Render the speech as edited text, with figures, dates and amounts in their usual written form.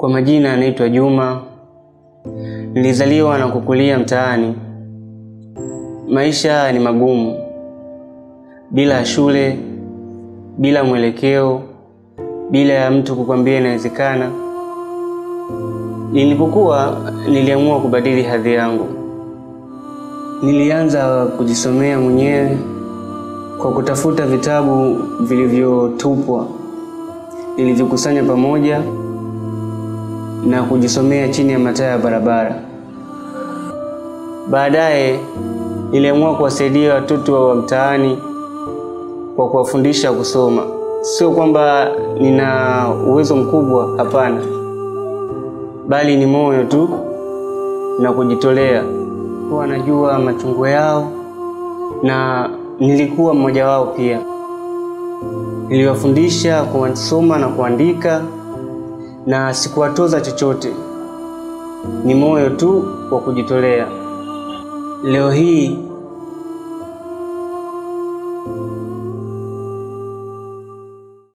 Kwa majina anaitwa Juma. Nilizaliwa na kukulia mtaani. Maisha ni magumu. Bila shule, bila mwelekeo, bila ya mtu kukwambia inawezekana. Nilipokuwa niliamua kubadili hadhi yangu. Nilianza kujisomea mwenyewe kwa kutafuta vitabu vilivyotupwa. Nilivyokusanya pamoja na kujisomea chini ya mataa ya barabara. Baadaye niliamua kuwasaidia watoto wa mtaani kwa kuwafundisha kusoma. Sio kwamba nina uwezo mkubwa, hapana, bali ni moyo tu na kujitolea. Kwa najua machungu yao na nilikuwa mmoja wao pia. Niliwafundisha kusoma na kuandika na sikuwatoza chochote. Ni moyo tu wa kujitolea. Leo hii